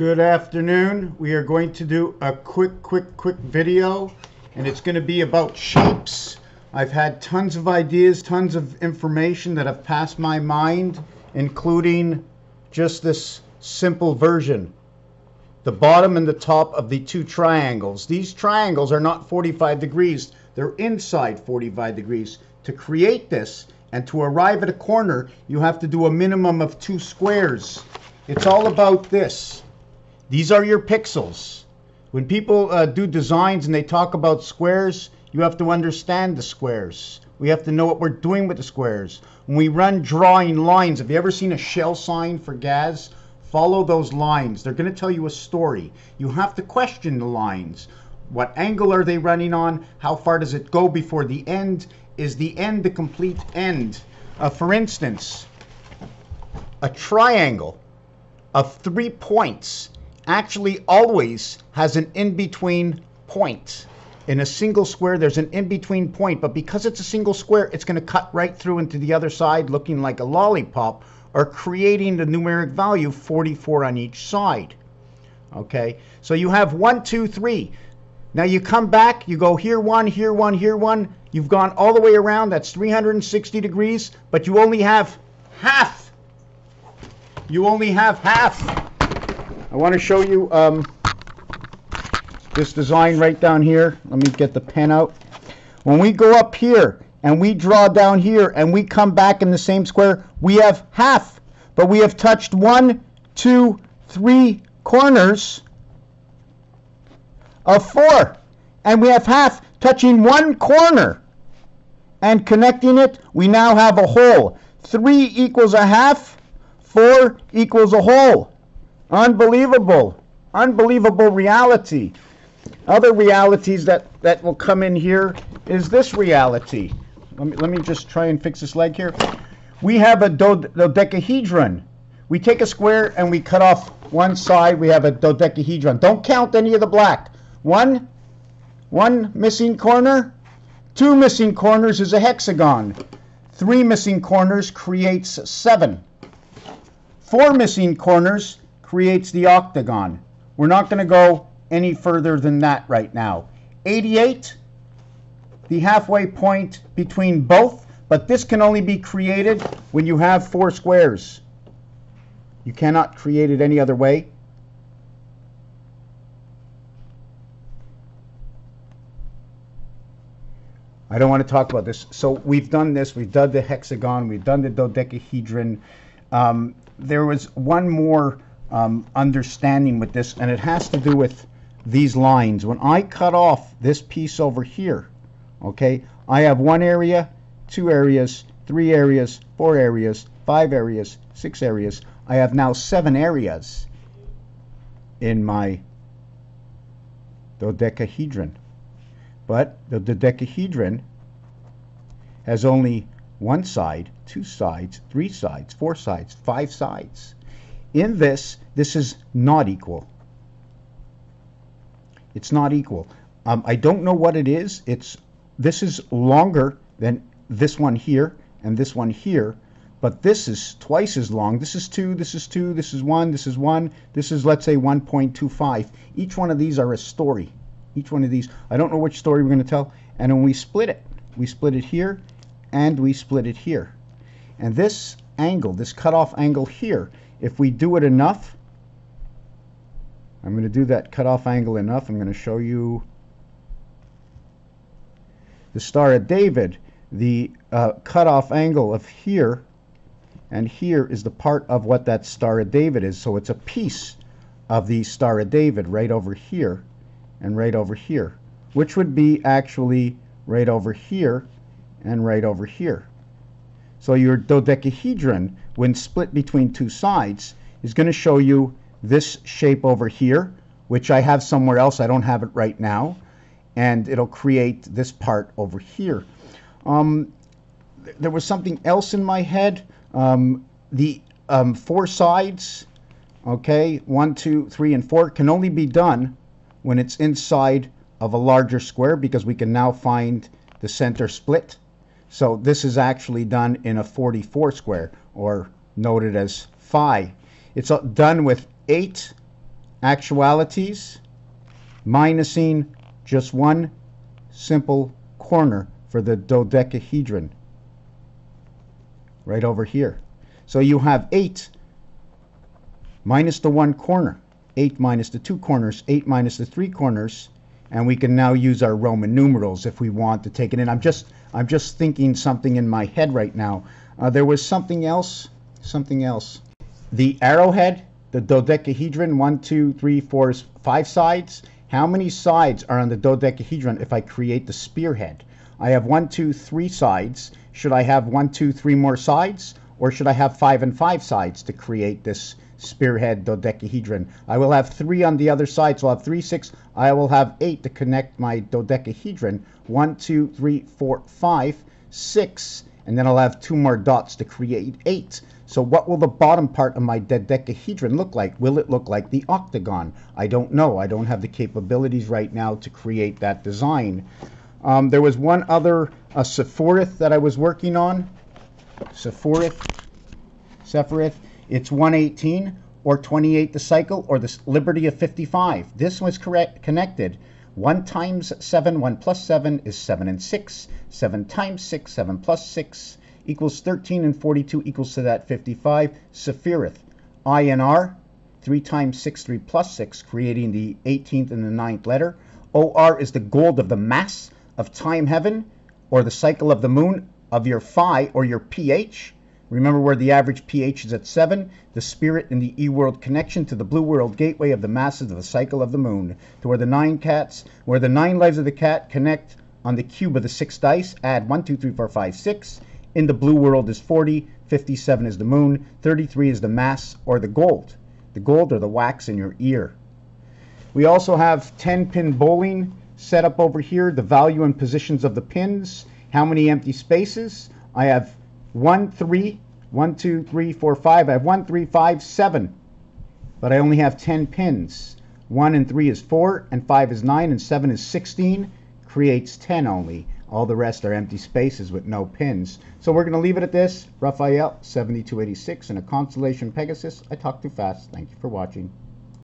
Good afternoon. We are going to do a quick video, and it's going to be about shapes. I've had tons of ideas, tons of information that have passed my mind, including just this simple version. The bottom and the top of the two triangles. These triangles are not 45 degrees. They're inside 45 degrees. To create this and to arrive at a corner, you have to do a minimum of 2 squares. It's all about this. These are your pixels. When people do designs and they talk about squares, you have to understand the squares. We have to know what we're doing with the squares. When we run drawing lines, have you ever seen a shell sign for gas? Follow those lines. They're going to tell you a story. You have to question the lines. What angle are they running on? How far does it go before the end? Is the end the complete end? For instance, a triangle of 3 points actually always has an in-between point. In a single square, there's an in-between point, but because it's a single square, it's going to cut right through into the other side looking like a lollipop, or creating the numeric value 44 on each side. Okay, so you have 1, 2, 3. Now you come back, you go here 1, here 1, here 1. You've gone all the way around. That's 360 degrees, but you only have half. You only have half. I want to show you this design right down here. Let me get the pen out. When we go up here and we draw down here and we come back in the same square, we have half, but we have touched 1, 2, 3 corners of 4, and we have half touching 1 corner and connecting it. We now have a whole. 3 equals a half, 4 equals a whole. Unbelievable. Unbelievable reality. Other realities that will come in here is this reality. Let me just try and fix this leg here. We have a dodecahedron. We take a square and we cut off one side. We have a dodecahedron. Don't count any of the black. One missing corner. 2 missing corners is a hexagon. 3 missing corners creates 7. 4 missing corners creates the octagon. We're not going to go any further than that right now. 88, the halfway point between both, but this can only be created when you have 4 squares. You cannot create it any other way. I don't want to talk about this. So we've done this. We've done the hexagon. We've done the dodecahedron. There was one more understanding with this, and it has to do with these lines. When I cut off this piece over here, okay, I have 1 area, 2 areas, 3 areas, 4 areas, 5 areas, 6 areas. I have now 7 areas in my dodecahedron. But the dodecahedron has only 1 side, 2 sides, 3 sides, 4 sides, 5 sides. In this is not equal. It's not equal. I don't know what it is. This is longer than this one here and this one here, but this is twice as long. This is 2, this is 2, this is 1, this is 1, this is, let's say, 1.25. Each one of these are a story. Each one of these, I don't know which story we're going to tell. And when we split it here and we split it here. And this angle, this cutoff angle here, if we do it enough, I'm going to do that cutoff angle enough. I'm going to show you the Star of David. The cutoff angle of here and here is the part of what that Star of David is. So it's a piece of the Star of David right over here and right over here, which would be actually right over here and right over here. So your dodecahedron, when split between 2 sides, is going to show you this shape over here, which I have somewhere else. I don't have it right now. And it'll create this part over here. There was something else in my head. The 4 sides, okay, 1, 2, 3, and 4, can only be done when it's inside of a larger square, because we can now find the center split. So this is actually done in a 44 square, or noted as phi. It's done with 8 actualities, minusing just one simple corner for the dodecahedron right over here. So you have 8 minus the 1 corner, 8 minus the 2 corners, 8 minus the 3 corners, and we can now use our Roman numerals if we want to take it in. I'm just thinking something in my head right now. There was something else. The arrowhead, the dodecahedron, 1, 2, 3, 4, 5 sides. How many sides are on the dodecahedron if I create the spearhead? I have 1, 2, 3 sides. Should I have 1, 2, 3 more sides? Or should I have 5 and 5 sides to create this spearhead dodecahedron? I will have 3 on the other side, so I'll have 3, 6. I will have 8 to connect my dodecahedron. 1, 2, 3, 4, 5, 6. And then I'll have 2 more dots to create 8. So what will the bottom part of my dodecahedron look like? Will it look like the octagon? I don't know. I don't have the capabilities right now to create that design. There was one other Sephiroth that I was working on. Sephiroth. It's 118 or 28 the cycle, or the Liberty of 55. This was connected. 1 times 7, 1 plus 7 is 7 and 6. 7 times 6, 7 plus 6 equals 13, and 42 equals to that 55. Sephiroth. INR, 3 times 6, 3 plus 6, creating the 18th and the 9th letter. OR is the gold of the mass of time heaven, or the cycle of the moon of your phi, or your pH. Remember where the average pH is at 7. The spirit in the E-world connection to the blue world gateway of the masses of the cycle of the moon. To where the 9 cats, where the 9 lives of the cat connect on the cube of the 6 dice. Add 1, 2, 3, 4, 5, 6. In the blue world is 40. 57 is the moon. 33 is the mass, or the gold. The gold, or the wax in your ear. We also have 10-pin bowling set up over here. The value and positions of the pins. How many empty spaces? I have 1, 3, 1, 2, 3, 4, 5. I have 1, 3, 5, 7. But I only have 10 pins. 1 and 3 is 4, and 5 is 9, and 7 is 16. Creates 10 only. All the rest are empty spaces with no pins. So we're going to leave it at this. Raphael, 7286, in a Constellation Pegasus. I talk too fast. Thank you for watching.